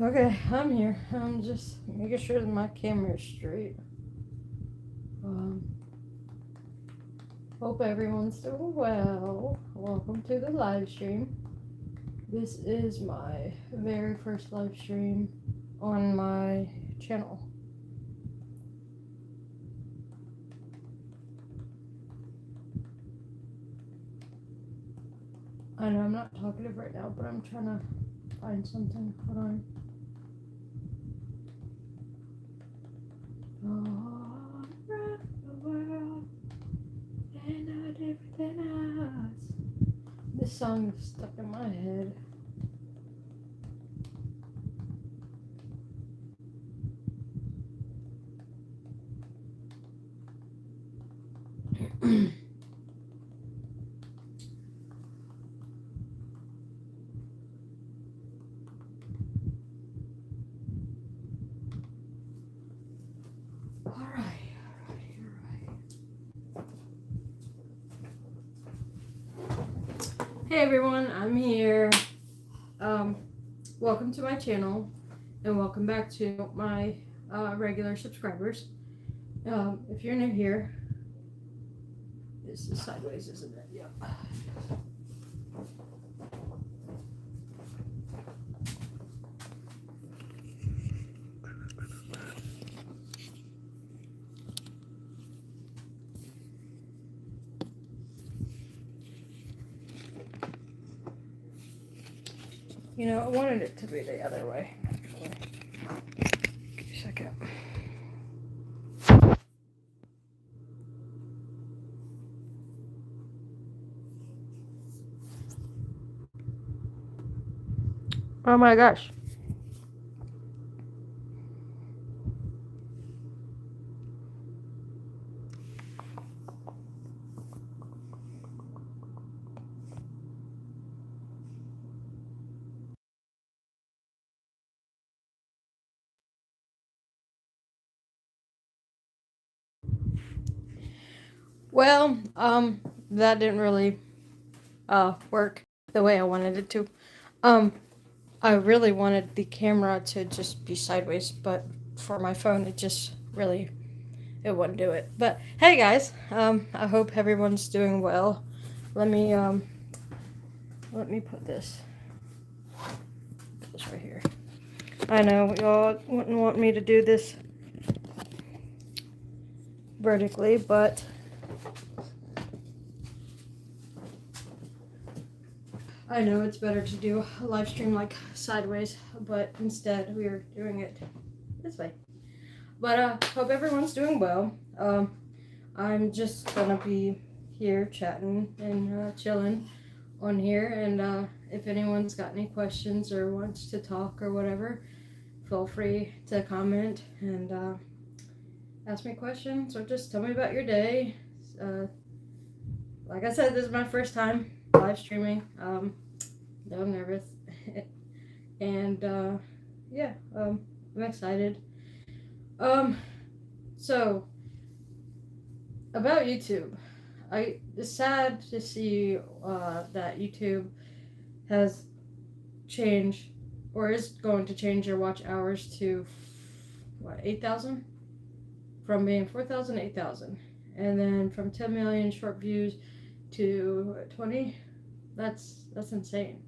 Okay, I'm here. I'm just making sure that my camera is straight. Um, Hope everyone's doing well. Welcome to the live stream. This is my very first live stream on my channel. I know I'm not talkative right now, but I'm trying to find something. Hold on. All around the world and everything else. This song is stuck in my head. Alright. Hey everyone, I'm here. Welcome to my channel and welcome back to my regular subscribers. If you're new here, this is sideways, isn't it? Yep. You know, I wanted it to be the other way, actually. Give me a second. Oh my gosh. Well, that didn't really work the way I wanted it to. I really wanted the camera to just be sideways, but for my phone it just really it wouldn't do it. But hey guys, I hope everyone's doing well. Let me put this right here. I know y'all wouldn't want me to do this vertically, but I know it's better to do a live stream like sideways, but instead we are doing it this way. But hope everyone's doing well. I'm just gonna be here chatting and chilling on here, and if anyone's got any questions or wants to talk or whatever, feel free to comment and ask me questions or just tell me about your day. Like I said, this is my first time live streaming. I'm nervous, and yeah, I'm excited. So about YouTube, it's sad to see that YouTube has changed or is going to change your watch hours to 8,000, from being 4,000 to 8,000, and then from 10 million short views to 20. That's insane.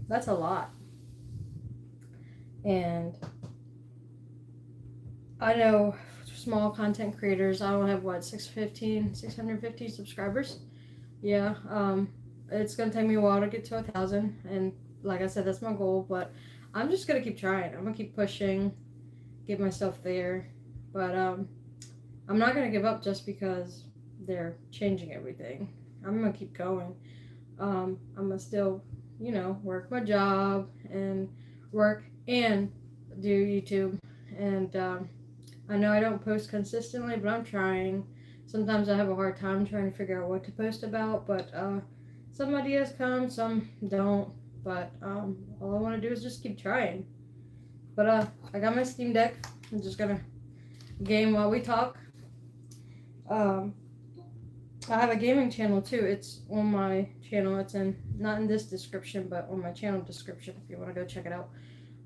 That's a lot. And I know small content creators, I don't have 650 subscribers. Yeah. It's gonna take me a while to get to 1,000, and like I said, that's my goal, but I'm just gonna keep trying. I'm gonna keep pushing, get myself there. But I'm not gonna give up just because they're changing everything. I'm gonna keep going. I'm gonna still, work my job and work and do YouTube. And I know I don't post consistently, but I'm trying. Sometimes I have a hard time trying to figure out what to post about, but some ideas come, some don't. But all I want to do is just keep trying. But I got my Steam Deck. I'm just gonna game while we talk. I have a gaming channel too. It's on my channel. It's not in this description, but on my channel description if you want to go check it out.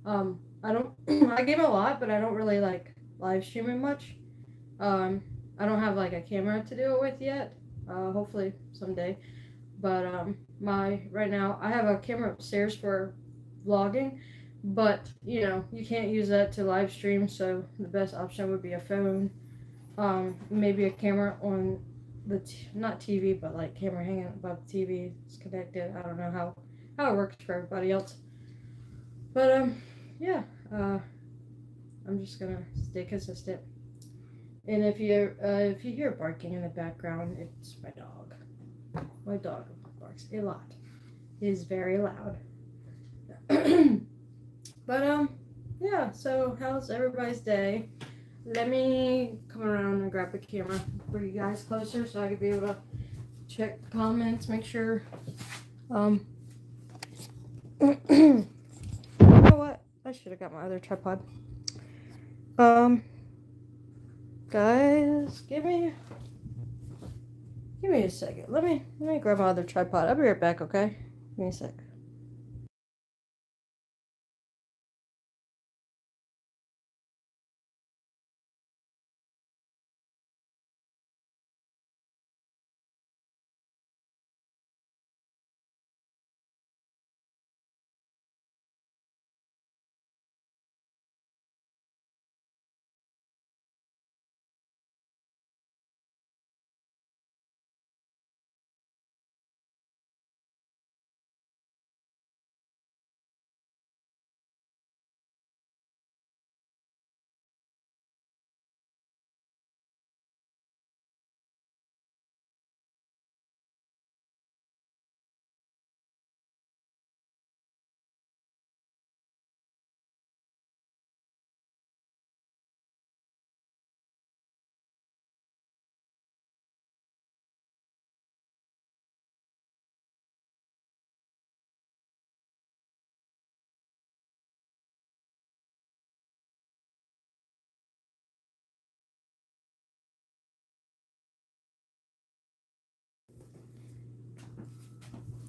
I don't, I game a lot, but I don't really like live streaming much. Um, I don't have like a camera to do it with yet. Hopefully someday. But my right now I have a camera upstairs for vlogging, but you know you can't use that to live stream. So the best option would be a phone. Maybe a camera on the not TV, but like camera hanging above the TV. It's connected. I don't know how it works for everybody else. But yeah. Uh, I'm just gonna stay consistent. And if you hear barking in the background, it's my dog. My dog barks a lot. He is very loud. But yeah. So how's everybody's day? Let me come around and grab the camera, bring you guys closer so I can be able to check the comments, make sure. Um. You know what? I should have got my other tripod. Um. Guys, give me a second. Let me grab my other tripod. I'll be right back, okay? Give me a sec.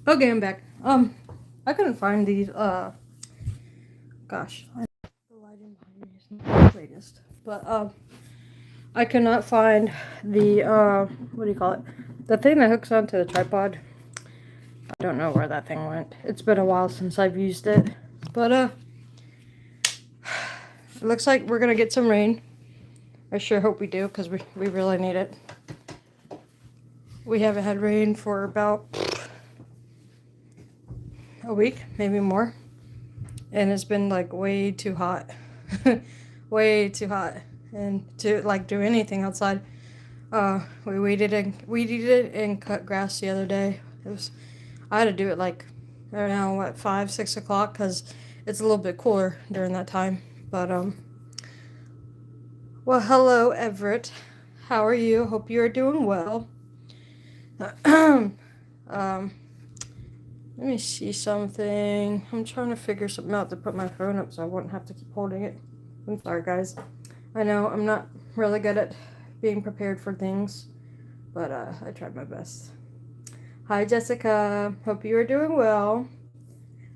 Okay, I'm back. I couldn't find these. Gosh, the lighting behind me is not the greatest, but I cannot find the what do you call it? The thing that hooks onto the tripod. I don't know where that thing went. It's been a while since I've used it, but it looks like we're gonna get some rain. I sure hope we do, because we really need it. We haven't had rain for about a week, maybe more. And it's been like way too hot. Way too hot. And to like do anything outside. We weeded it and cut grass the other day. I had to do it like, I don't know, what, 5, 6 o'clock, because it's a little bit cooler during that time. But well, hello Everett. How are you? Hope you are doing well. Let me see something. I'm trying to figure something out to put my phone up so I wouldn't have to keep holding it. I'm sorry, guys. I know I'm not really good at being prepared for things, but I tried my best. Hi, Jessica. Hope you are doing well.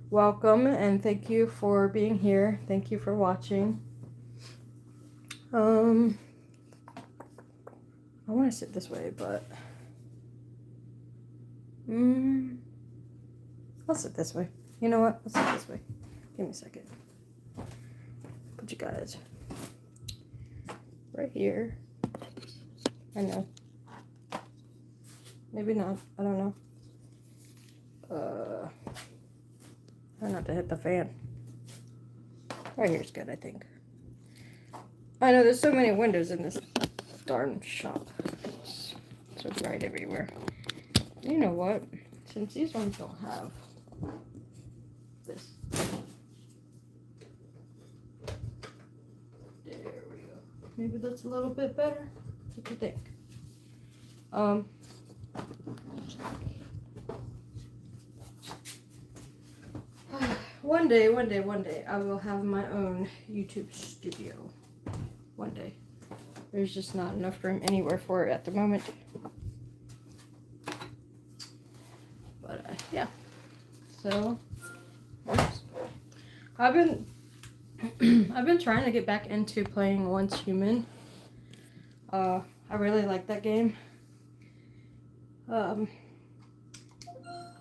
Welcome, and thank you for being here. Thank you for watching. I want to sit this way, but I'll sit this way. You know what? I'll sit this way. Give me a second. Put you guys right here. I know. Maybe not. I don't know. Try not to hit the fan. Right here's good, I think. I know there's so many windows in this darn shop. It's so bright everywhere. You know what? Since these ones don't have this. There we go. Maybe that's a little bit better. What do you think? One day, I will have my own YouTube studio. One day. There's just not enough room anywhere for it at the moment. But, yeah. So, oops. I've been I've been trying to get back into playing Once Human. I really like that game. I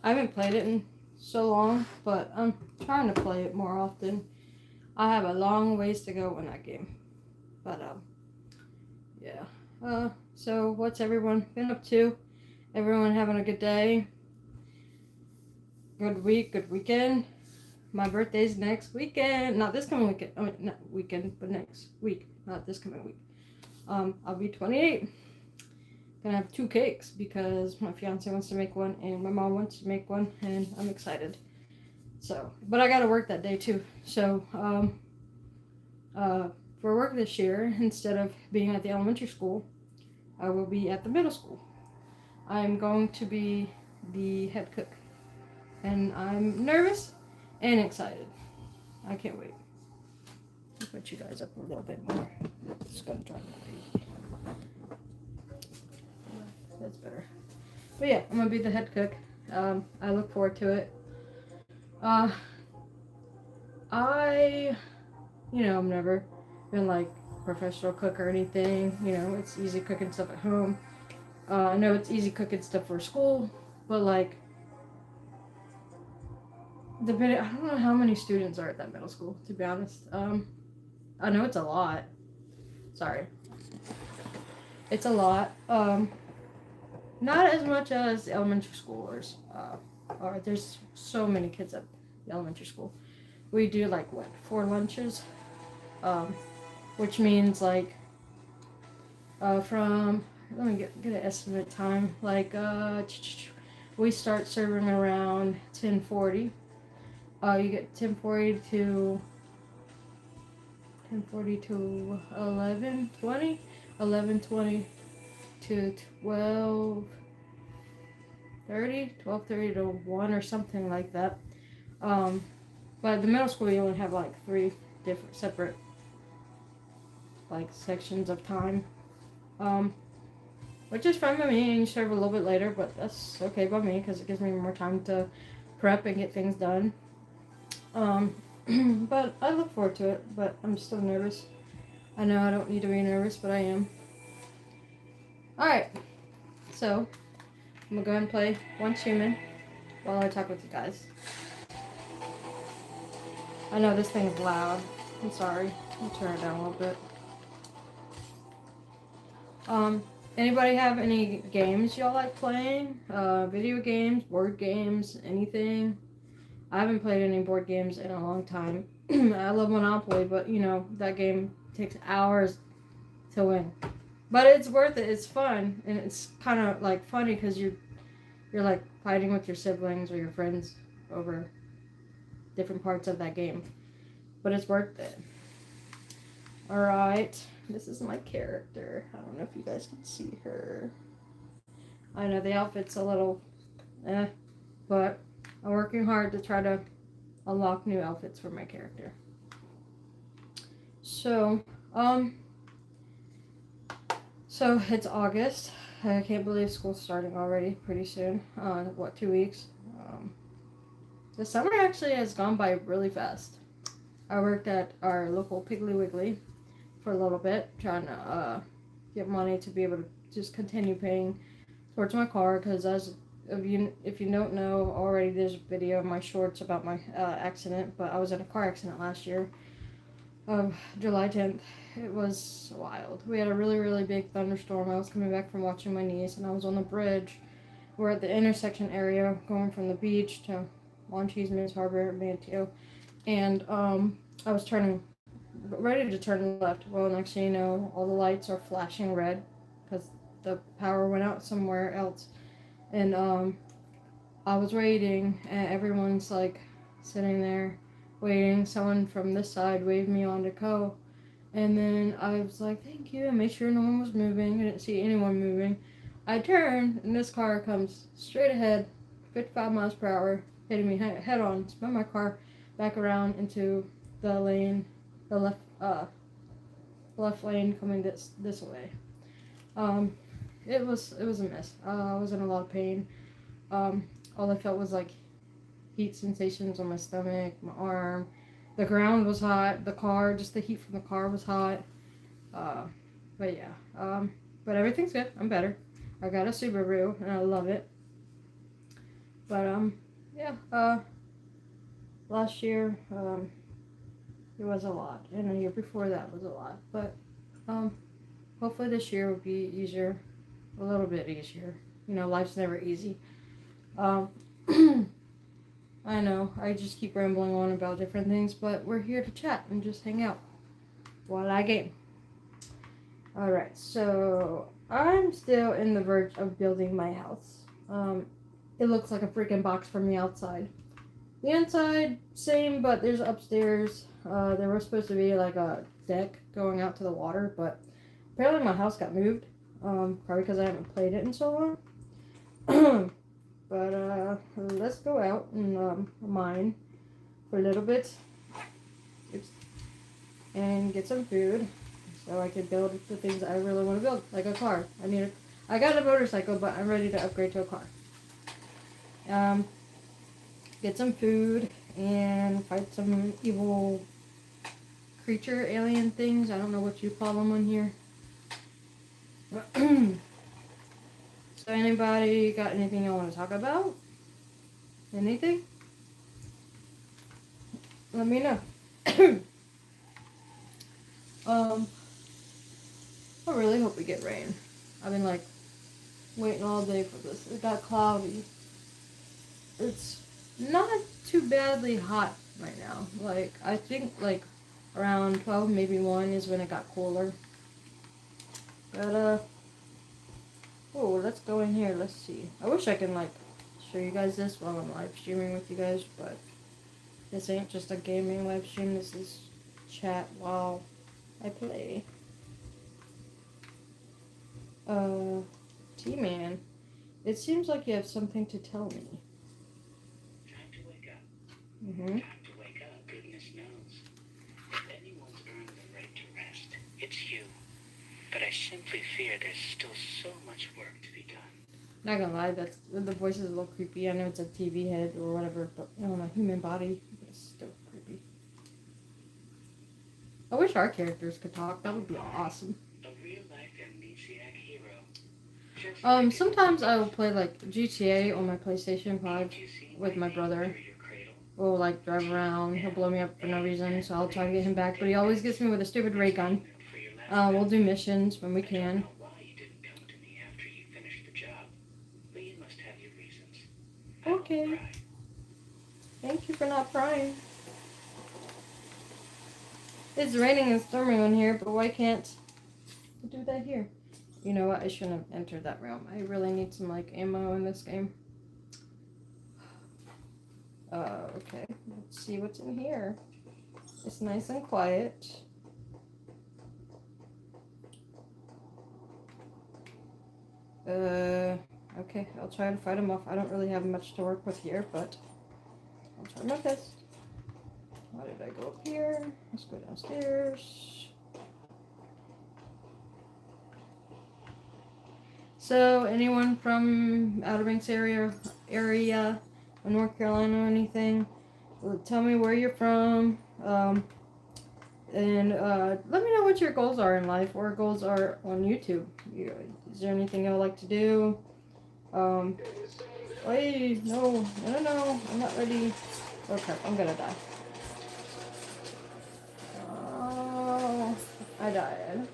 haven't played it in so long, but I'm trying to play it more often. I have a long ways to go in that game. But, yeah. So what's everyone been up to? Everyone having a good day? Good week, good weekend? My birthday's next weekend. Not this coming weekend. I mean, not weekend, but next week. Not this coming week. I'll be 28. Gonna have 2 cakes because my fiance wants to make one and my mom wants to make one, and I'm excited. So, but I gotta work that day too. So, for work this year, instead of being at the elementary school, I will be at the middle school. I'm going to be the head cook, and I'm nervous and excited. I can't wait. I'll put you guys up a little bit more. It's gonna drive me crazy. That's better. But yeah, I'm gonna be the head cook. I look forward to it. I've never been like professional cook or anything. It's easy cooking stuff at home. I know it's easy cooking stuff for school, but like, I don't know how many students are at that middle school, to be honest. I know it's a lot. Sorry. It's a lot. Not as much as the elementary schoolers. Or there's so many kids at the elementary school. We do like 4 lunches, which means like from let me get an estimate time. Like we start serving around 10:40. You get 10:40 to 11:20, 11:20 to 12:30 to 1 or something like that. But the middle school, you only have like 3 different separate like sections of time, which is fine by me. And you serve a little bit later, but that's okay by me because it gives me more time to prep and get things done. But I look forward to it, but I'm still nervous. I know I don't need to be nervous, but I am. Alright, so I'm gonna go ahead and play Once Human while I talk with you guys. I know this thing's loud. I'm sorry. I'll turn it down a little bit. Anybody have any games y'all like playing? Video games, board games, anything? I haven't played any board games in a long time. I love Monopoly, but that game takes hours to win. But it's worth it. It's fun, and it's kind of like funny because you're like fighting with your siblings or your friends over different parts of that game. But it's worth it. Alright, this is my character. I don't know if you guys can see her. I know the outfit's a little but I'm working hard to try to unlock new outfits for my character. So it's August. I can't believe school's starting already pretty soon. 2 weeks? The summer actually has gone by really fast. I worked at our local Piggly Wiggly for a little bit, trying to get money to be able to just continue paying towards my car, because if you don't know already, there's a video of my shorts about my accident, but I was in a car accident last year, July 10th. It was wild. We had a really, really big thunderstorm. I was coming back from watching my niece, and I was on the bridge. We're at the intersection area, going from the beach to Cheeseman's Harbor, Manteo, and I was ready to turn left. Well, next thing you know, all the lights are flashing red because the power went out somewhere else. And I was waiting, and everyone's like sitting there waiting. Someone from this side waved me on to go. And then I was like, thank you, and made sure no one was moving. I didn't see anyone moving. I turned, and this car comes straight ahead, 55 miles per hour, hitting me head on, spun my car back around into the lane, the left lane coming this way. It was a mess. I was in a lot of pain. All I felt was like heat sensations on my stomach, my arm. The ground was hot. The car, just the heat from the car was hot. But yeah. But everything's good. I'm better. I got a Subaru and I love it. But yeah. Last year, it was a lot, and the year before that was a lot. But hopefully this year will be easier, a little bit easier. You know, life's never easy. I know, I just keep rambling on about different things, but we're here to chat and just hang out while I game. Alright, so I'm still in the verge of building my house. It looks like a freaking box from the outside. The inside, same, but there's upstairs. There was supposed to be like a deck going out to the water, but apparently my house got moved. Probably because I haven't played it in so long. But let's go out and mine for a little bit. Oops. And get some food so I can build the things I really want to build, like a car. I got a motorcycle, but I'm ready to upgrade to a car. Get some food and fight some evil creature alien things. I don't know what you call them on here. So anybody got anything you want to talk about? Anything? Let me know. I really hope we get rain. I've been like waiting all day for this. It got cloudy. It's not too badly hot right now. Like, I think like around 12, maybe 1 is when it got cooler. But oh, let's go in here. Let's see. I wish I can like show you guys this while I'm live streaming with you guys, but this ain't just a gaming live stream. This is chat while I play. T-Man, it seems like you have something to tell me. Time to wake up. Mm-hmm. Time to wake up, goodness knows. If anyone's earned the right to rest, it's you. But I simply fear there's still so much work to be done. Not gonna lie, the voice is a little creepy. I know it's a TV head or whatever, but I don't know, human body, but it's still creepy. I wish our characters could talk. That would be awesome. A real-life amnesiac hero. Sometimes I will play like GTA on my PlayStation 5 with my brother. We'll like drive around. He'll blow me up for no reason, so I'll try to get him back. But he always gets me with a stupid ray gun. We'll do missions when we can. Okay. Thank you for not prying. It's raining and storming on here, but why can't I do that here? You know what? I shouldn't have entered that room. I really need some like ammo in this game. Okay. Let's see what's in here. It's nice and quiet. Okay. I'll try to fight him off. I don't really have much to work with here, but I'll try my best. Why did I go up here? Let's go downstairs. So, anyone from Outer Banks area, or North Carolina or anything, tell me where you're from, and let me know what your goals are in life, or goals are on YouTube. Is there anything you'd like to do? Wait, no, I'm not ready. Okay, I'm gonna die. Oh, I died.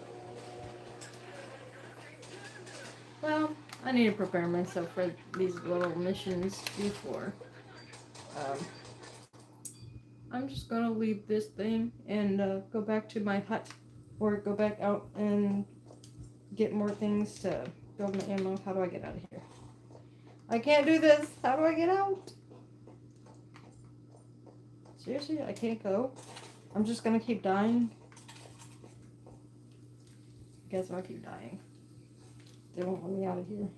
Well, I need to prepare myself for these little missions before. I'm just gonna leave this thing and go back to my hut, or go back out and get more things to build my ammo. How do I get out of here? I can't do this. How do I get out? Seriously, I can't go. I'm just gonna keep dying. I guess I'll keep dying. They won't let me out of here.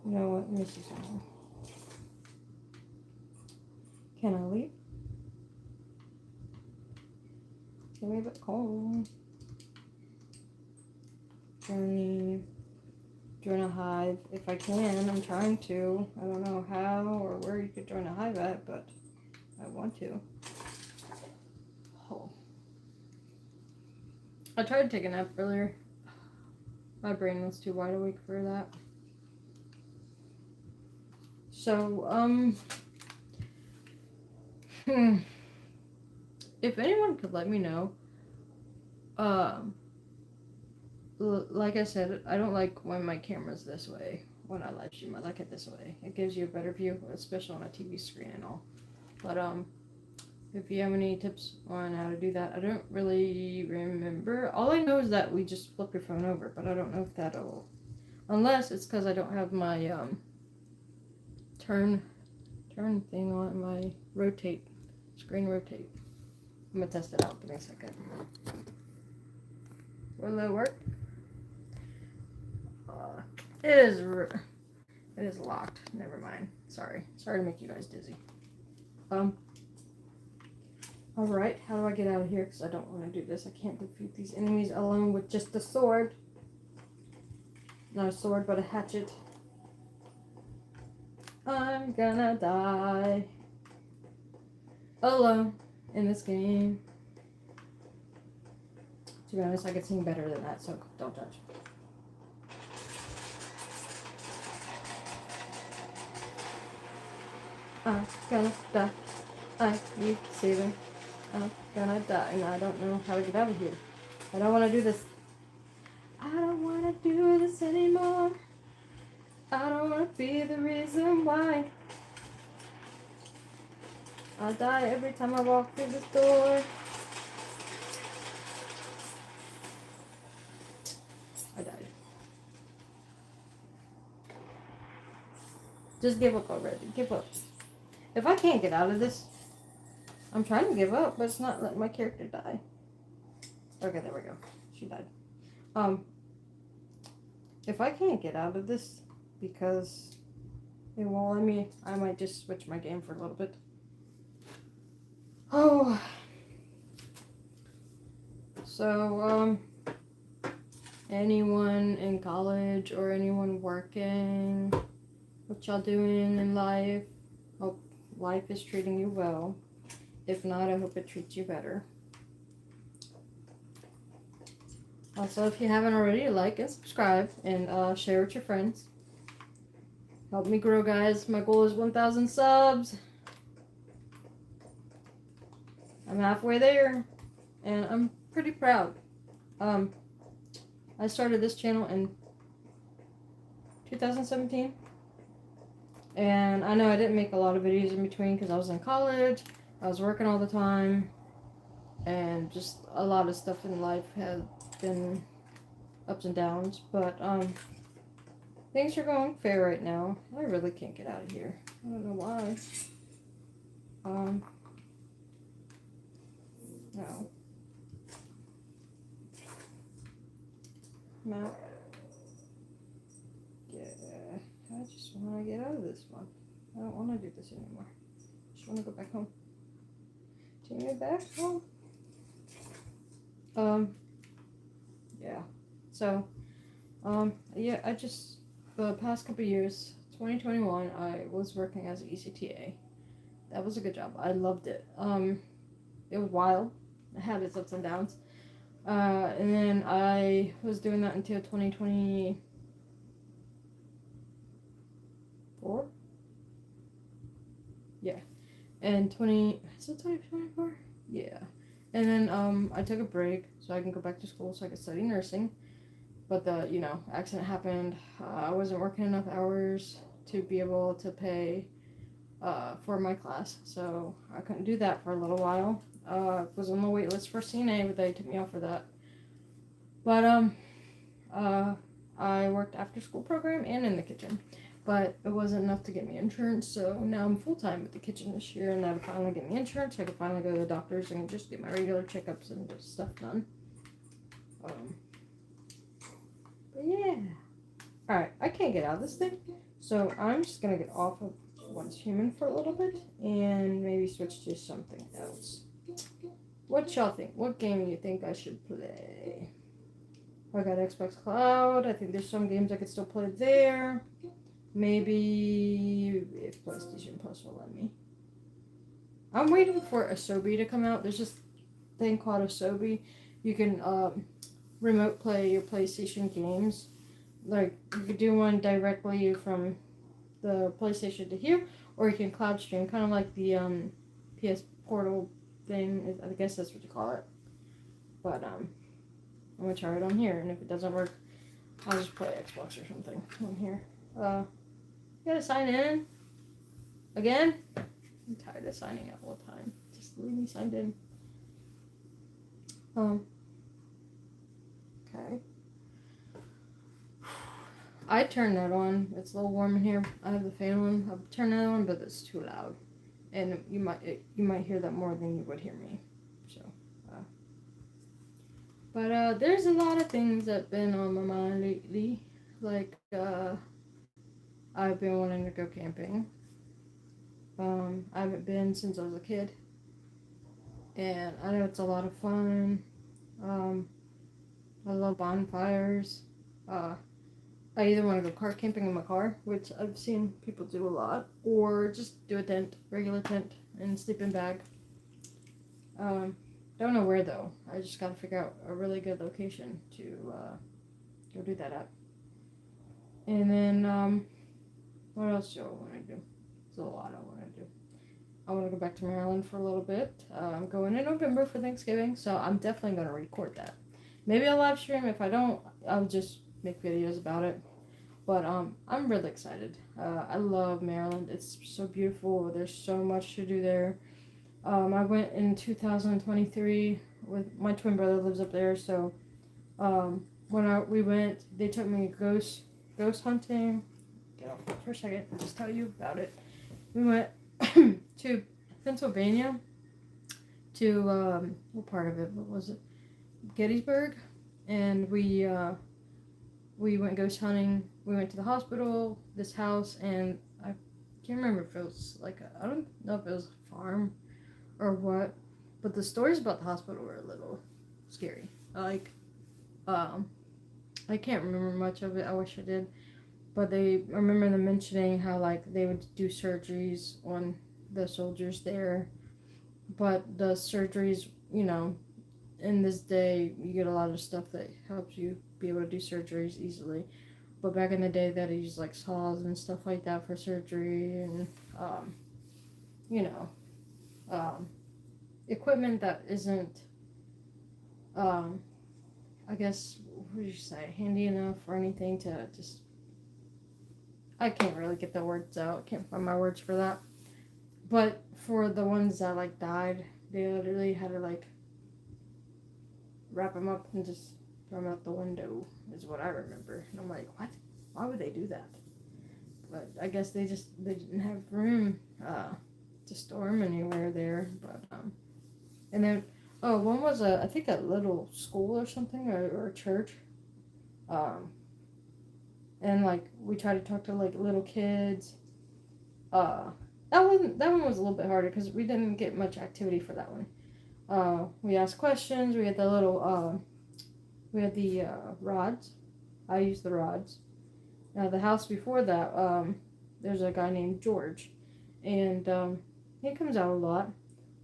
You know what? Let me see something. Can I leave? Give me back home. Join a hive. If I can, I'm trying to. I don't know how or where you could join a hive at, but I want to. I tried to take a nap earlier. My brain was too wide awake for that. So, if anyone could let me know, like I said, I don't like when my camera's this way. When I live stream, I like it this way. It gives you a better view, especially on a TV screen and all. But, if you have any tips on how to do that, I don't really remember. All I know is that we just flip your phone over, but I don't know if that'll... Unless it's because I don't have my, turn thing on, my rotate, screen rotate. I'm gonna test it out. Give me a second. Will it work? It is locked. Never mind. Sorry to make you guys dizzy. Alright, how do I get out of here? Because I don't want to do this. I can't defeat these enemies alone with just a sword. Not a sword, but a hatchet. I'm gonna die alone in this game. To be honest, I could sing better than that, so don't judge. I'm gonna die. I need saving. I'm gonna die, and I don't know how to get out of here. I don't want to do this. I don't want to do this anymore. I don't want to be the reason why I die every time I walk through this door. I died. Just give up already. Give up. If I can't get out of this, I'm trying to give up, but it's not letting my character die. Okay, there we go. She died. If I can't get out of this because it won't let me, I might just switch my game for a little bit. Oh. So, anyone in college or anyone working, what y'all doing in life? Hope life is treating you well. If not, I hope it treats you better. Also, if you haven't already, like and subscribe and share with your friends. Help me grow, guys. My goal is 1,000 subs. I'm halfway there, and I'm pretty proud. I started this channel in 2017, and I know I didn't make a lot of videos in between because I was in college, I was working all the time, and just a lot of stuff in life had been ups and downs, but things are going fair right now. I really can't get out of here. I don't know why. No. Map. Yeah, I just want to get out of this one. I don't want to do this anymore. I just want to go back home. Take me back home. Yeah. So, yeah, the past couple years, 2021, I was working as an ECTA. That was a good job. I loved it. It was wild. It had its ups and downs. And then I was doing that until 2024. Yeah. And is it 2024? Yeah. And then I took a break so I can go back to school so I could study nursing. But the, accident happened. I wasn't working enough hours to be able to pay for my class, so I couldn't do that for a little while. Was on the wait list for CNA, but they took me off for that. But I worked after school program and in the kitchen, but it wasn't enough to get me insurance, so now I'm full-time with the kitchen this year, and that'll finally get me insurance. I can finally go to the doctors and just get my regular checkups and just stuff done. But yeah. Alright, I can't get out of this thing, so I'm just gonna get off of Once Human for a little bit and maybe switch to something else. What y'all think? What game do you think I should play? I got Xbox Cloud. I think there's some games I could still play there. Maybe if PlayStation Plus will let me. I'm waiting for Asobi to come out. There's this thing called Asobi, you can remote play your PlayStation games. Like you could do one directly from the PlayStation to here, or you can cloud stream, kind of like the PS Portal thing. I guess that's what you call it. But I'm gonna try it on here, and if it doesn't work, I'll just play Xbox or something on here. You gotta sign in again. I'm tired of signing up all the time. Just leave me signed in. Okay. I turned that on. It's a little warm in here. I have the fan on. I've turned that on, but it's too loud, and you might hear that more than you would hear me. So, but there's a lot of things that've been on my mind lately. Like I've been wanting to go camping. I haven't been since I was a kid, and I know it's a lot of fun. I love bonfires. I either want to go car camping in my car, which I've seen people do a lot, or just do a tent, regular tent, and sleeping bag. Don't know where though. I just gotta figure out a really good location to go do that at. And then what else do I want to do? There's a lot I want to do. I want to go back to Maryland for a little bit. I'm going in November for Thanksgiving, so I'm definitely going to record that. Maybe I'll live stream. If I don't, I'll just make videos about it. But I'm really excited. I love Maryland. It's so beautiful. There's so much to do there. I went in 2023 with my twin brother lives up there, so when we went, they took me ghost hunting. Get off for a second and just tell you about it. We went to Pennsylvania, to what part of it? What was it? Gettysburg, and we went ghost hunting. We went to the hospital, this house, and I can't remember if it was like I don't know if it was a farm or what, but the stories about the hospital were a little scary. Like, I can't remember much of it. I wish I did. But I remember them mentioning how, like, they would do surgeries on the soldiers there. But the surgeries, in this day, you get a lot of stuff that helps you be able to do surgeries easily. But back in the day, they used, like, saws and stuff like that for surgery. And, equipment that isn't, I guess, what would you say, handy enough or anything to just... I can't really get the words out. I can't find my words for that. But for the ones that, like, died, they literally had to, like, wrap them up and just throw them out the window, is what I remember. And I'm like, what? Why would they do that? But I guess they didn't have room to store them anywhere there. But, and then, one was, I think a little school or something, or a church. And, like, we tried to talk to, like, little kids. That one was a little bit harder because we didn't get much activity for that one. We asked questions. We had the little, rods. I used the rods. Now, the house before that, there's a guy named George. And, he comes out a lot.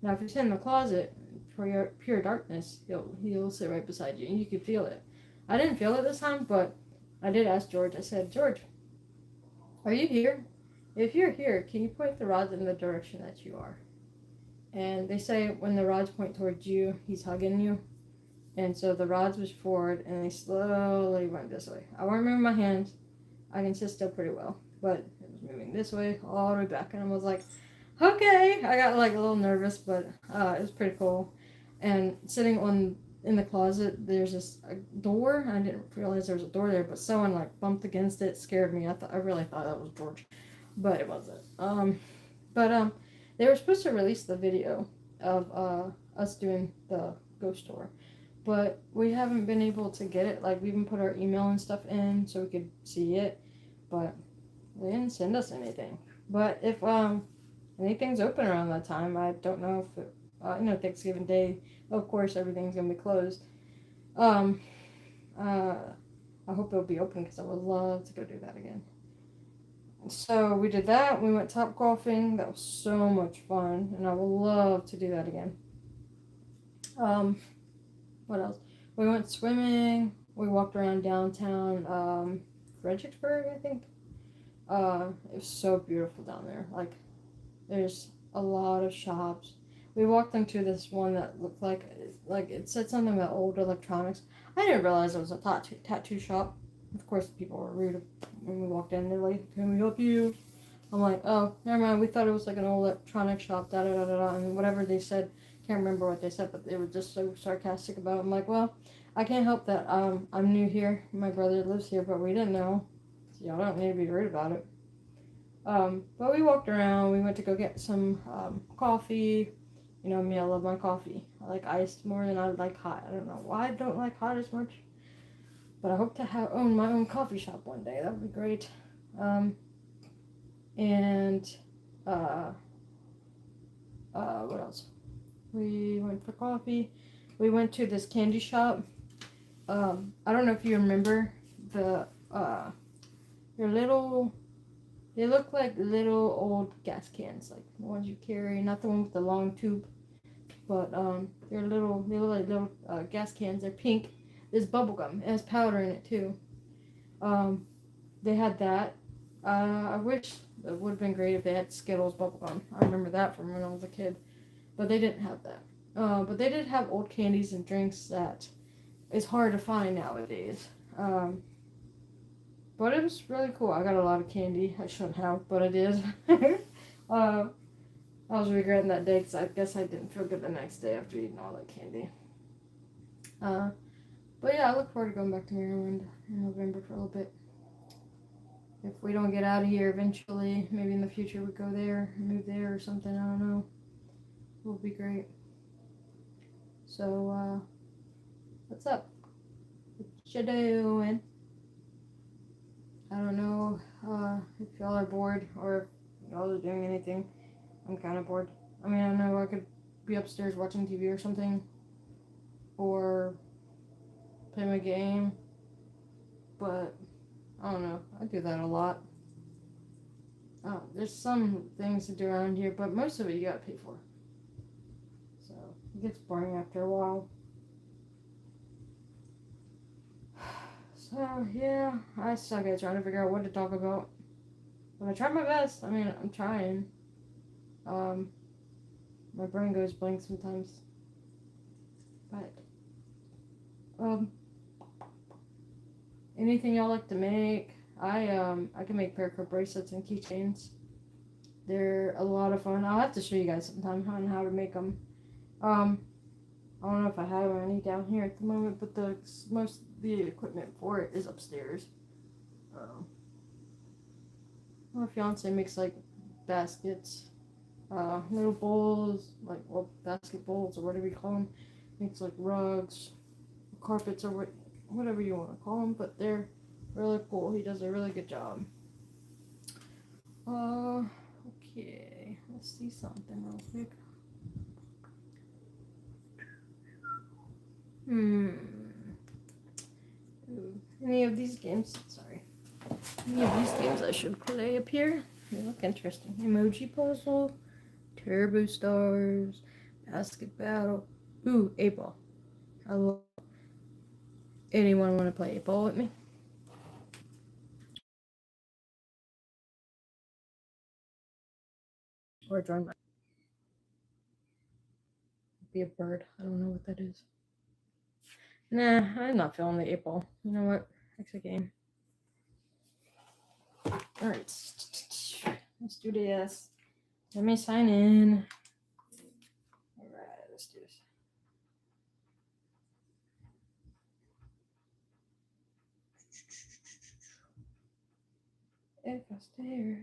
Now, if you sit in the closet, for pure darkness, he'll sit right beside you, and you can feel it. I didn't feel it this time, but I did ask George. I said, George, are you here? If you're here, can you point the rods in the direction that you are? And they say when the rods point towards you, he's hugging you. And so the rods was forward, and they slowly went this way. I won't remove my hands. I can sit still pretty well. But it was moving this way, all the way back. And I was like, okay. I got, like, a little nervous, but it was pretty cool. And sitting in the closet, there's this door. I didn't realize there was a door there, but someone, like, bumped against it, scared me. I really thought that was George, but it wasn't. They were supposed to release the video of us doing the ghost tour, but we haven't been able to get it. Like, we even put our email and stuff in so we could see it, but they didn't send us anything. But if anything's open around that time, I don't know if it, Thanksgiving Day, of course, everything's gonna be closed. I hope it'll be open because I would love to go do that again. So we did that. We went top golfing. That was so much fun, and I would love to do that again. What else? We went swimming. We walked around downtown, Fredericksburg, I think. It was so beautiful down there. Like, there's a lot of shops. We walked into this one that looked like it said something about old electronics. I didn't realize it was a tattoo shop. Of course, people were rude when we walked in. They're like, "Can we help you?" I'm like, "Oh, never mind. We thought it was like an old electronic shop." Da da da da da. And whatever they said, can't remember what they said, but they were just so sarcastic about it. I'm like, "Well, I can't help that. I'm new here. My brother lives here, but we didn't know. So y'all don't need to be rude about it." But we walked around. We went to go get some coffee. You know me, I love my coffee. I like iced more than I like hot. I don't know why I don't like hot as much, but I hope to own my own coffee shop one day. That would be great. And what else? We went for coffee. We went to this candy shop. I don't know if you remember the your little. They look like little old gas cans, like the ones you carry, not the one with the long tube, but they look like little gas cans. They're pink. There's bubble gum. It has powder in it too. They had that. I wish it would have been great if they had Skittles bubble gum. I remember that from when I was a kid, but they didn't have that. But they did have old candies and drinks that is hard to find nowadays. But it was really cool. I got a lot of candy. I shouldn't have, but I did. I was regretting that day because I guess I didn't feel good the next day after eating all that candy. But yeah, I look forward to going back to Maryland in November for a little bit. If we don't get out of here eventually, maybe in the future we go there, move there or something. I don't know. It will be great. So, what's up? What you doing? I don't know if y'all are bored or if y'all are doing anything. I'm kind of bored. I mean, I know I could be upstairs watching TV or something, or play my game, but I don't know. I do that a lot. There's some things to do around here, but most of it you gotta pay for. So it gets boring after a while. So yeah, I suck at trying to figure out what to talk about. But I try my best. I mean, I'm trying. My brain goes blank sometimes. But anything y'all like to make? I can make paracord bracelets and keychains. They're a lot of fun. I'll have to show you guys sometime on how to make them. I don't know if I have any down here at the moment, but most of the equipment for it is upstairs. My fiance makes like baskets, little bowls, like basket bowls or whatever you call them. Makes like rugs, carpets, or whatever you want to call them, but they're really cool. He does a really good job. Okay, let's see something real quick. Any of these games? Sorry. Any of these games I should play up here? They look interesting. Emoji puzzle, Turbo Stars, Basket Battle. Ooh, 8-Ball. I love. Anyone want to play 8-Ball with me? Or join my. Be a bird. I don't know what that is. Nah, I'm not feeling the 8-Ball. You know what? Exit game. Alright. Let's do this. Let me sign in. Alright, let's do this. If I stay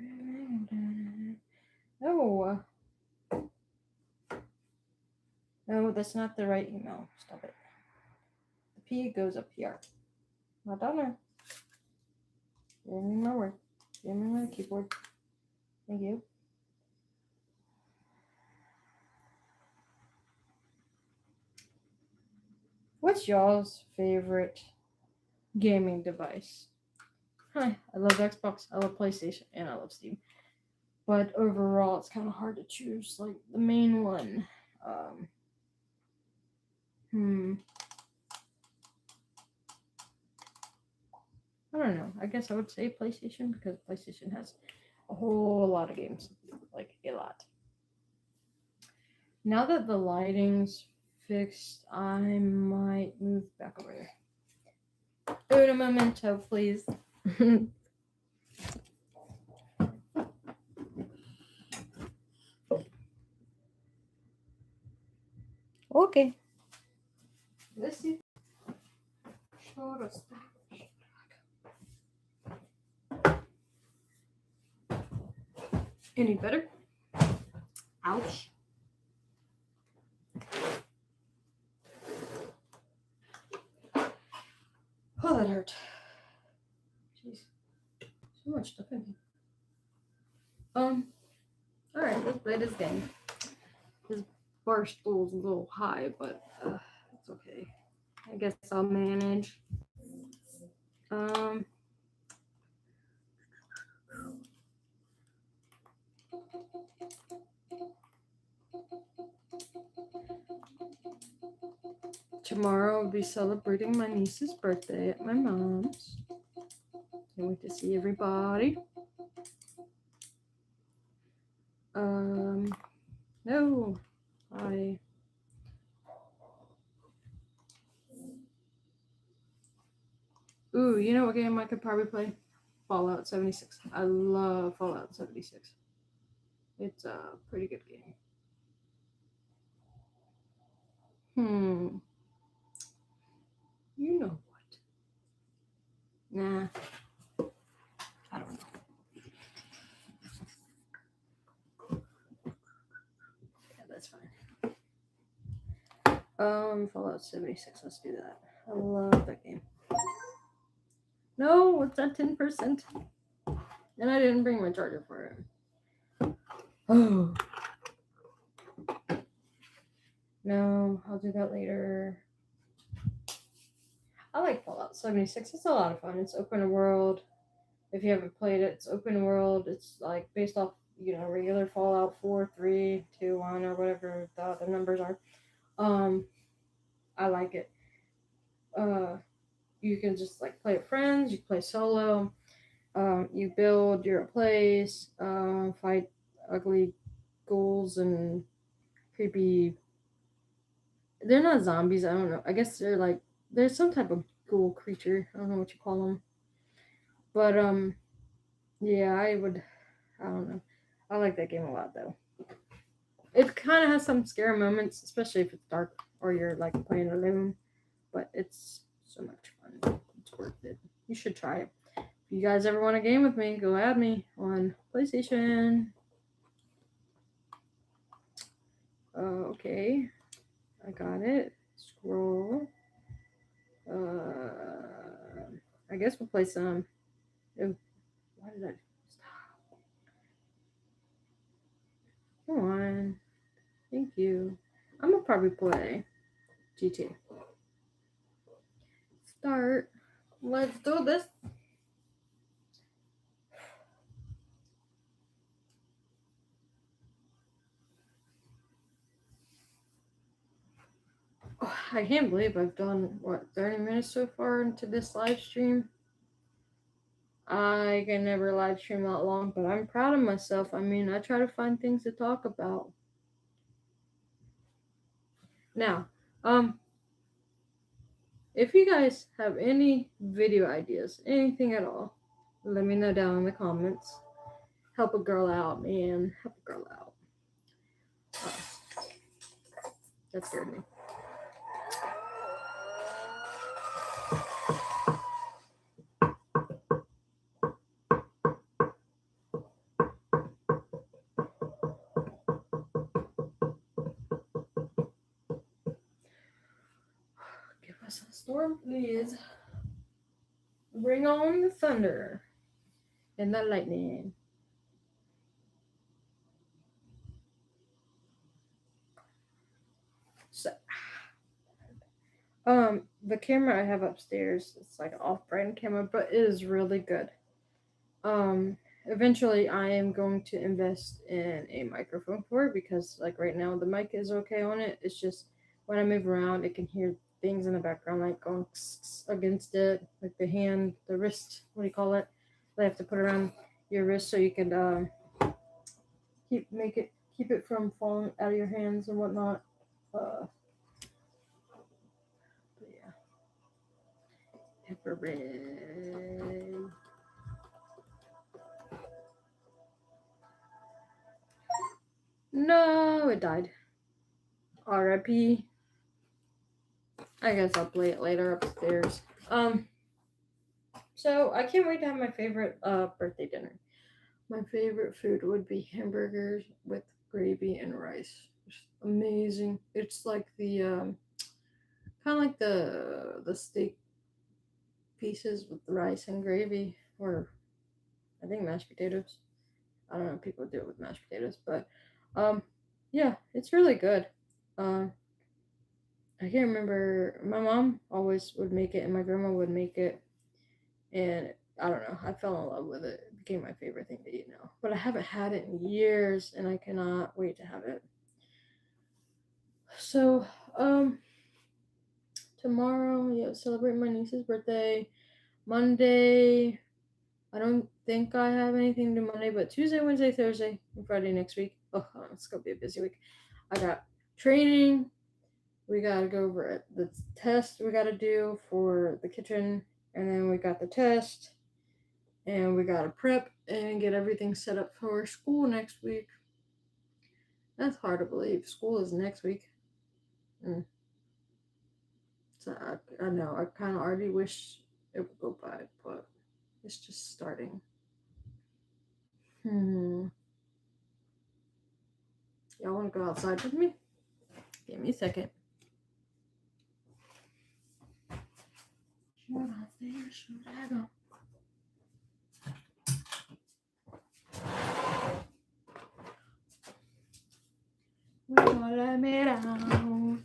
No. No, that's not the right email. Stop it. The P goes up here. Madonna. Give me my word. Give me my keyboard. Thank you. What's y'all's favorite gaming device? Hi, I love Xbox, I love PlayStation, and I love Steam. But overall, it's kind of hard to choose, like, the main one. don't know. I guess I would say PlayStation because PlayStation has a whole lot of games. Like a lot. Now that the lighting's fixed, I might move back over there. Un momento, please. Okay. Let's see. Any better? Ouch. Oh, that hurt. Jeez. So much stuff in here. Alright, let's play this game. This bar stool's a little high, but it's okay. I guess I'll manage. Tomorrow I'll be celebrating my niece's birthday at my mom's. Can't wait to see everybody. No, Ooh, you know what game I could probably play? Fallout 76. I love Fallout 76. It's a pretty good game. You know what? Nah. I don't know. Yeah, that's fine. Fallout 76. Let's do that. I love that game. No, it's at 10%. And I didn't bring my charger for it. Oh. No, I'll do that later. I like Fallout 76. It's a lot of fun. It's open world. If you haven't played it, it's open world. It's like based off, regular Fallout 4, 3, 2, 1, or whatever the other numbers are. I like it. You can just like play with friends. You can play solo. You build your place. Fight ugly ghouls and creepy. They're not zombies. I don't know. I guess they're some type of ghoul creature. I don't know what you call them. But yeah, I don't know. I like that game a lot though. It kind of has some scary moments, especially if it's dark or you're like playing alone. But it's so much fun. It's worth it. You should try it. If you guys ever want a game with me, go add me on PlayStation. Okay. I got it. Scroll. I guess we'll play some. Oh, why did I stop? Come on. Thank you. I'm gonna probably play GTA. Start. Let's do this. Oh, I can't believe I've done 30 minutes so far into this live stream. I can never live stream that long, but I'm proud of myself. I mean, I try to find things to talk about. Now, if you guys have any video ideas, anything at all, let me know down in the comments. Help a girl out, man. Help a girl out. That scared me. Give us a storm, please. Bring on the thunder and the lightning. So, the camera I have upstairs, it's like an off-brand camera, but it is really good. Eventually I am going to invest in a microphone for it because like right now the mic is okay on it. It's just when I move around, it can hear things in the background, like going against it, like the hand, the wrist. What do you call it? They have to put around your wrist so you can keep it from falling out of your hands and whatnot. But yeah, pepper red. No, it died. R.I.P. I guess I'll play it later upstairs. So I can't wait to have my favorite birthday dinner. My favorite food would be hamburgers with gravy and rice. It's amazing. It's like the kind of like the steak pieces with rice and gravy, or I think mashed potatoes. I don't know. People do it with mashed potatoes, but yeah, it's really good. Um, I can't remember. My mom always would make it, and my grandma would make it, and I don't know. I fell in love with it. It became my favorite thing to eat now. But I haven't had it in years, and I cannot wait to have it. So, tomorrow, yeah, celebrate my niece's birthday. Monday, I don't think I have anything to do Monday, but Tuesday, Wednesday, Thursday, and Friday next week. Oh, it's gonna be a busy week. I got training. We gotta go over the test we gotta do for the kitchen, and then we got the test, and we gotta prep and get everything set up for school next week. That's hard to believe. School is next week. So I know I kind of already wish it would go by, but it's just starting. Y'all want to go outside with me? Give me a second. Should I stay or should I go? We're gonna let me down.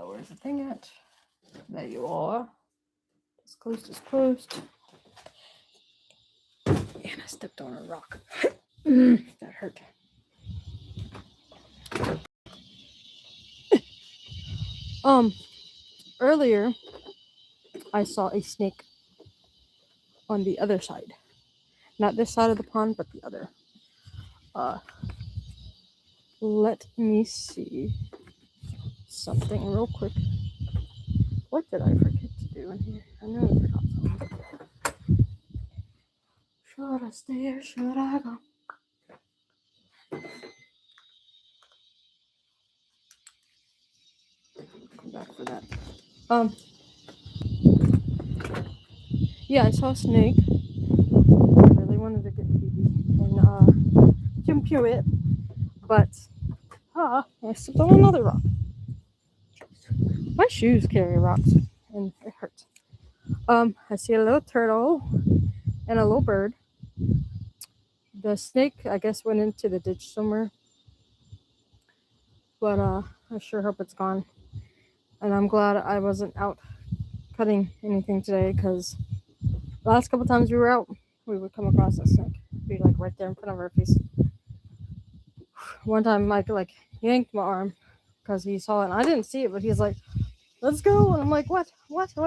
Where's the thing at? There you are. It's closed, it's closed. And I stepped on a rock. That hurt. Earlier I saw a snake on the other side. Not this side of the pond, but the other. Let me see something real quick. What did I forget to do in here? I know I forgot something. Should I stay or should I go? Come back for that. Yeah, I saw a snake. I really wanted to get and jump to it, but I stepped on another rock. My shoes carry rocks, and it hurts. I see a little turtle and a little bird. The snake, I guess, went into the ditch somewhere, but I sure hope it's gone. And I'm glad I wasn't out cutting anything today, because the last couple times we were out, we would come across a snake. Be like right there in front of our face. One time Mike like yanked my arm because he saw it, and I didn't see it, but he's like, let's go. And I'm like, what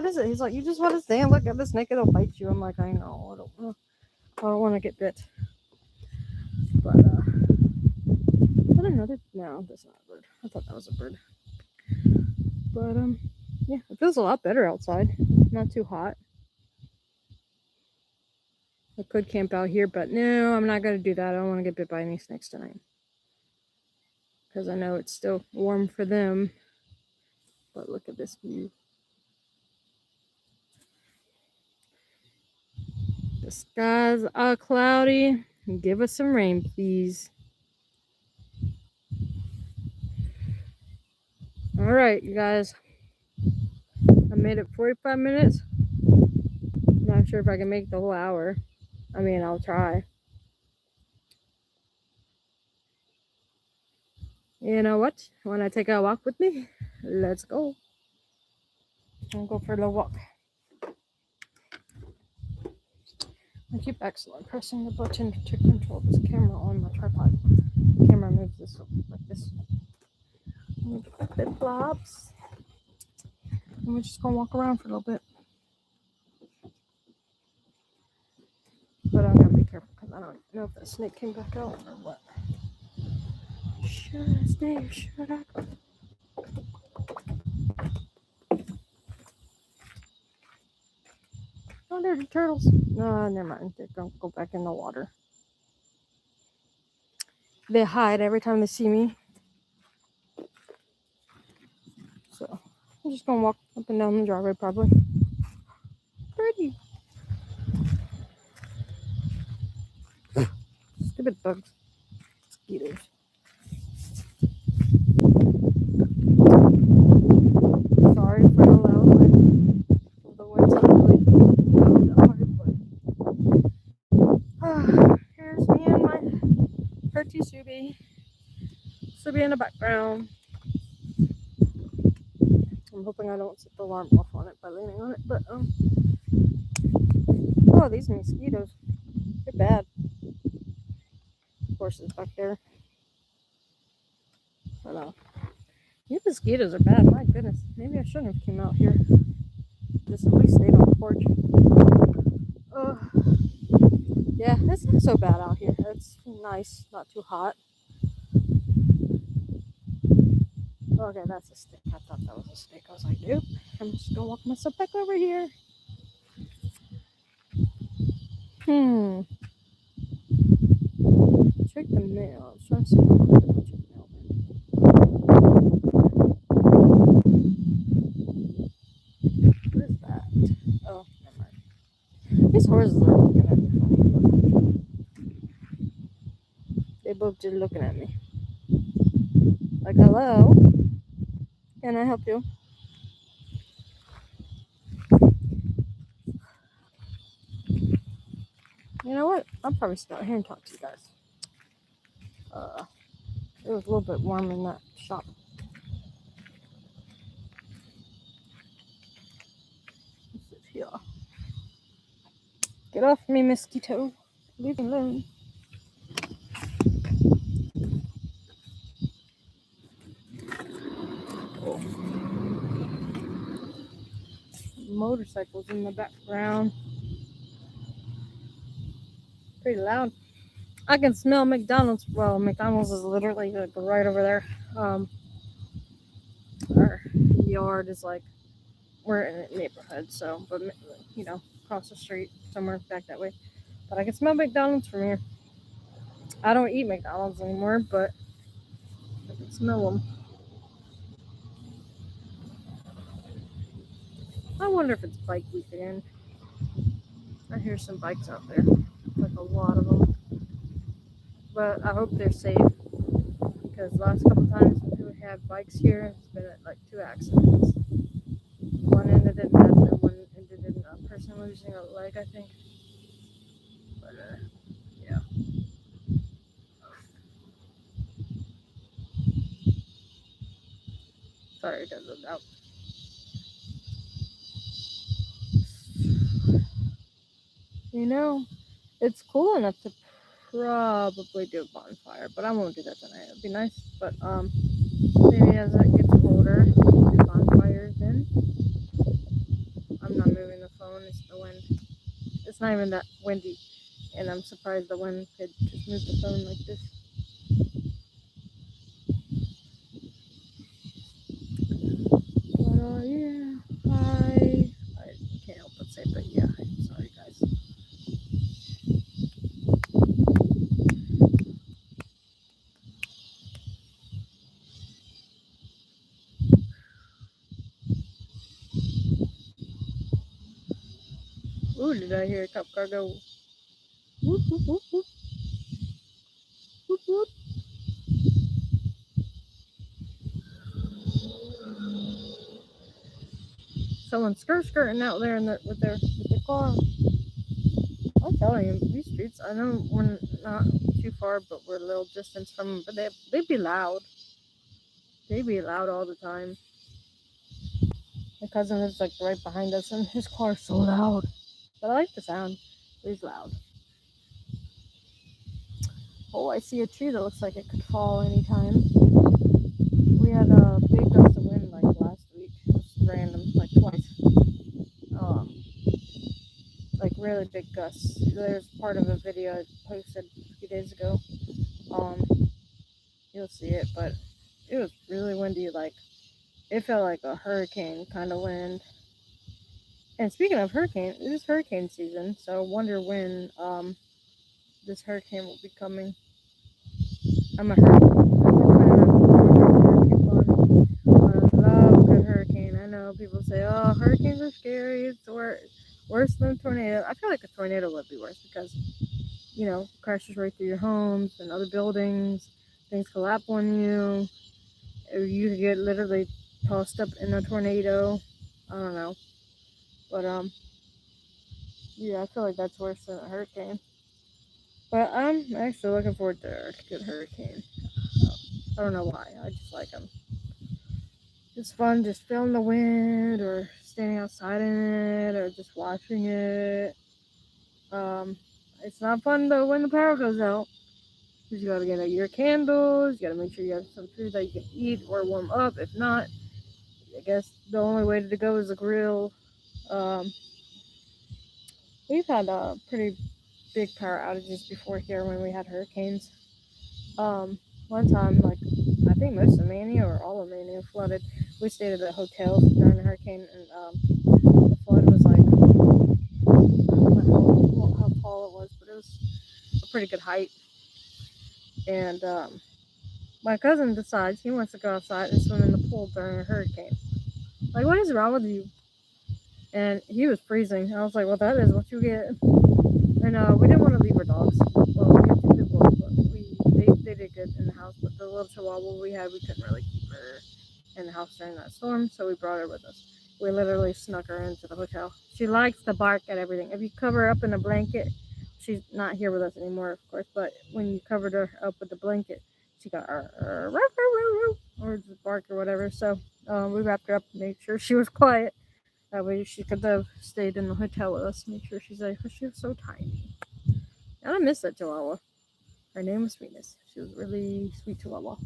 is it? He's like, you just want to stand, look at the snake, it'll bite you. I'm like, I know, I don't want to get bit. But another, no, that's not a bird. I thought that was a bird. But yeah, it feels a lot better outside. Not too hot. I could camp out here, but no, I'm not gonna do that. I don't want to get bit by any snakes tonight, because I know it's still warm for them. But look at this view. The skies are cloudy. Give us some rain, please. All right, you guys. I made it 45 minutes. Not sure if I can make the whole hour. I mean, I'll try. You know what? Want to take a walk with me? Let's go. I'll go for a little walk. I keep accidentally pressing the button to control this camera on my tripod. The camera moves this like this. Let me get my flip flops. And we're just gonna walk around for a little bit. But I'm gonna be careful because I don't know if that snake came back out or what. Should I stay or should I go? Oh, there's the turtles. No, never mind. They're gonna go back in the water. They hide every time they see me. So I'm just gonna walk up and down the driveway probably. Pretty. Stupid bugs. Mosquitoes. Sorry for the loud wind. The wind's not really loud but here's me and my Herty Subi. Subi in the background. I'm hoping I don't set the alarm off on it by leaning on it, but oh, these mosquitoes, they're bad. Horses back there. But these mosquitoes are bad. My goodness, maybe I shouldn't have came out here. Just at least stayed on the porch. Yeah, it's not so bad out here. It's nice, not too hot. Okay, that's a stick. I thought that was a stick. I was like, nope. I'm just gonna walk myself back over here. Check the mail. I was trying to see if I could check the mail. What is that? Oh, never mind. These horses are looking at me funny. They both just looking at me. Like, hello? Can I help you? You know what? I'll probably stay out here and talk to you guys. It was a little bit warm in that shop. Let's sit here. Get off me, mosquito. Leave me alone. Oh. Motorcycles in the background. Pretty loud. I can smell McDonald's. Well, McDonald's is literally like right over there. Our yard is like, we're in a neighborhood, so, but you know, across the street, somewhere back that way. But I can smell McDonald's from here. I don't eat McDonald's anymore, but I can smell them. I wonder if it's bike weekend. I hear some bikes out there, like a lot of them. But I hope they're safe because last couple times we had bikes here, it's been like 2 accidents. One ended in death and one ended in a person losing a leg, I think. But yeah. Sorry to look out. You know, it's cool enough to probably do a bonfire, but I won't do that tonight. It'd be nice, but maybe as it gets colder, we'll do bonfires then. I'm not moving the phone. It's the wind. It's not even that windy, and I'm surprised the wind could just move the phone like this. But yeah, hi. I can't help but say, but yeah, sorry guys. Ooh, did I hear a cop car go? Whoop, whoop, whoop, whoop. Whoop, whoop. Someone's skirting out there with their car. I'm telling you, these streets, I know we're not too far, but we're a little distance from them, but they'd be loud. They'd be loud all the time. My cousin is like right behind us, and his car's so loud. But I like the sound. He's loud. Oh, I see a tree that looks like it could fall anytime. We had a big gust of wind like last week. Just random, like twice. Um, like really big gusts. There's part of a video I posted a few days ago. Um, you'll see it, but it was really windy. Like it felt like a hurricane kind of wind. And speaking of hurricane, it is hurricane season, so I wonder when this hurricane will be coming. I'm a hurricane fan. I love a good hurricane. I know people say, "Oh, hurricanes are scary. It's worse than a tornado." I feel like a tornado would be worse because crashes right through your homes and other buildings. Things collapse on you. Or you could get literally tossed up in a tornado. I don't know, but yeah, I feel like that's worse than a hurricane. But I'm actually looking forward to a good hurricane. I don't know why. I just like them. It's fun just feeling the wind or standing outside in it or just watching it. Um, it's not fun though when the power goes out. Because you gotta get out your candles, you gotta make sure you have some food that you can eat or warm up. If not, I guess the only way to go is a grill. Um, we've had pretty big power outages before here when we had hurricanes. One time, like I think most of Mania or all of Mania flooded. We stayed at a hotel during the hurricane, and the flood was like I don't know how tall it was, but it was a pretty good height. And my cousin decides he wants to go outside and swim in the pool during a hurricane. Like, what is wrong with you? And he was freezing. I was like, well, that is what you get. And we didn't want to leave our dogs. Well, we had two pit bulls, but they did good in the house. But the little chihuahua we had, we couldn't really keep her in the house during that storm, so we brought her with us. We literally snuck her into the hotel. She likes to bark at everything. If you cover her up in a blanket, she's not here with us anymore, of course. But when you covered her up with the blanket, she got or just bark or whatever. So we wrapped her up, made sure she was quiet. That way she could have stayed in the hotel with us. Make sure she's like, she was so tiny. And I miss that chihuahua. Her name was Sweetness. She was really sweet chihuahua.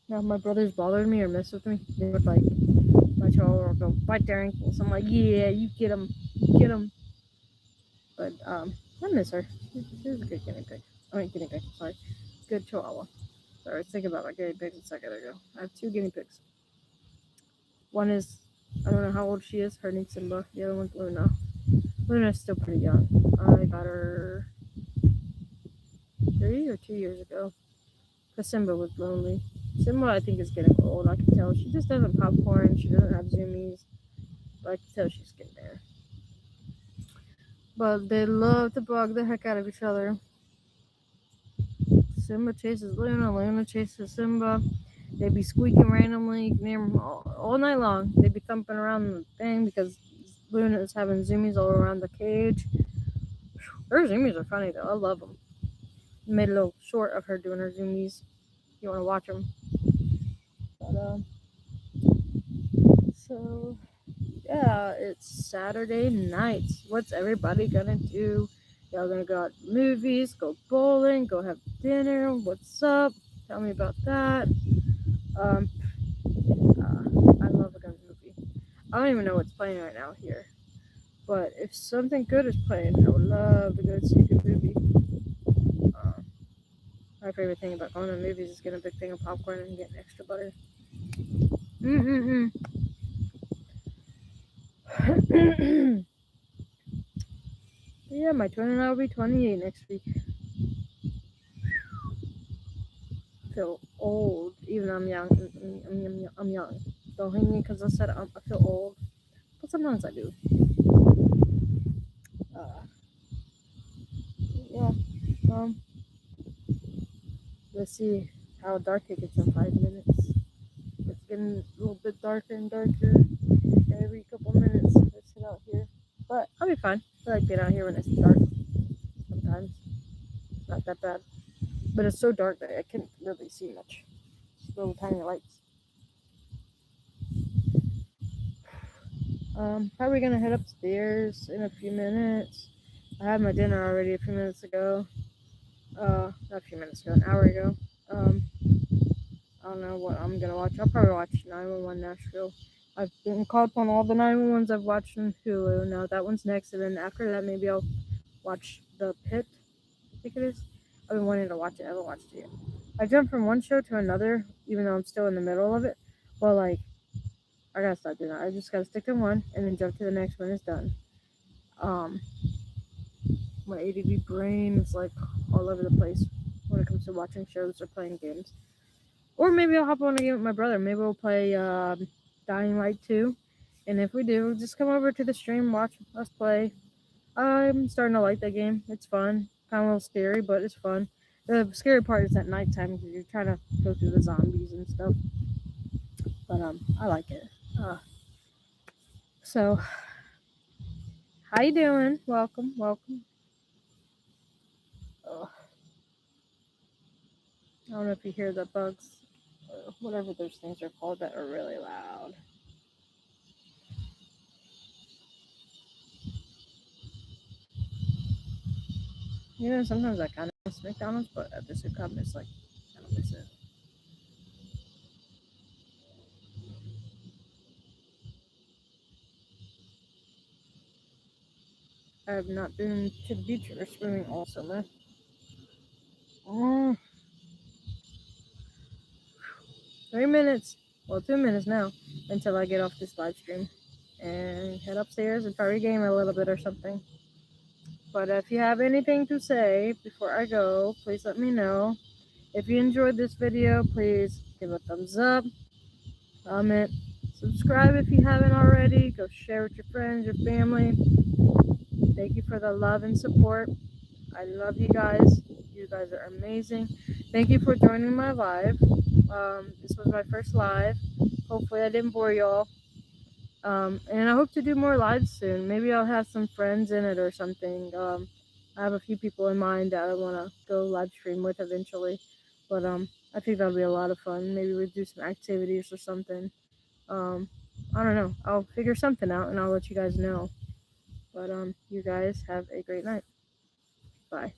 Now, if my brothers bothered me or messed with me, they would like my chihuahua would go bite their ankles. I'm like, yeah, you get them, get them. But I miss her. She was a good guinea pig. I mean, guinea pig. Sorry, good chihuahua. Sorry, I was thinking about my guinea pigs a second ago. I have two guinea pigs. One is I don't know how old she is. Her name's Simba. The other one's Luna. Luna's still pretty young. I got her 3 or 2 years ago. Because Simba was lonely. Simba, I think, is getting old. I can tell. She just doesn't popcorn. She doesn't have zoomies. But I can tell she's getting there. But they love to bug the heck out of each other. Simba chases Luna. Luna chases Simba. They'd be squeaking randomly near them all night long. They'd be thumping around the thing because Luna is having zoomies all around the cage. Her zoomies are funny though. I love them. Made a little short of her doing her zoomies. If you want to watch them. But so yeah, it's Saturday night. What's everybody gonna do? Y'all gonna go out to movies, go bowling, go have dinner? What's up? Tell me about that. Um, I love a good movie. I don't even know what's playing right now here, but if something good is playing, I would love to go see a good movie. Uh, my favorite thing about going to movies is getting a big thing of popcorn and getting extra butter. Yeah, my twin and I will be 28 next week. I feel old, even though I'm young. I'm young. Don't hate me because I said I feel old, but sometimes I do. Uh, yeah. Um. Let's see how dark it gets in 5 minutes. It's getting a little bit darker and darker every couple minutes. Let's sit out here, but I'll be fine. I like being out here when it's dark. Sometimes it's not that bad, but it's so dark that I can't really see much. Just little tiny lights. Probably gonna head upstairs in a few minutes. I had my dinner already a few minutes ago. Not a few minutes ago, an hour ago. Um, I don't know what I'm gonna watch. I'll probably watch 911 Nashville. I've been caught up on all the 911s I've watched on Hulu. Now that one's next, and then after that, maybe I'll watch The Pit. I think it is. I've been wanting to watch it. I haven't watched it yet. I jumped from one show to another, even though I'm still in the middle of it. Well, like, I gotta stop doing that. I just gotta stick to one and then jump to the next when it's done. Um, my ADD brain is like all over the place when it comes to watching shows or playing games. Or maybe I'll hop on a game with my brother. Maybe we'll play Dying Light 2. And if we do, just come over to the stream, watch us play. I'm starting to like that game. It's fun. Kind of a little scary, but it's fun. The scary part is at nighttime because you're trying to go through the zombies and stuff. But I like it. So, how you doing? Welcome, welcome. Oh, I don't know if you hear the bugs, or whatever those things are called that are really loud. You know, sometimes I kind of miss McDonald's, but at the same time, it's like I don't miss it. I have not been to the beach or swimming all summer. Oh, 3 minutes, well, 2 minutes now, until I get off this live stream and head upstairs and probably game a little bit or something. But if you have anything to say before I go, please let me know. If you enjoyed this video, please give a thumbs up, comment, subscribe if you haven't already. Go share with your friends, your family. Thank you for the love and support. I love you guys. You guys are amazing. Thank you for joining my live. This was my first live. Hopefully, I didn't bore y'all. And I hope to do more lives soon. Maybe I'll have some friends in it or something. I have a few people in mind that I want to go live stream with eventually. But I think that'll be a lot of fun. Maybe we'll do some activities or something. Um, I don't know. I'll figure something out and I'll let you guys know. But you guys have a great night. Bye.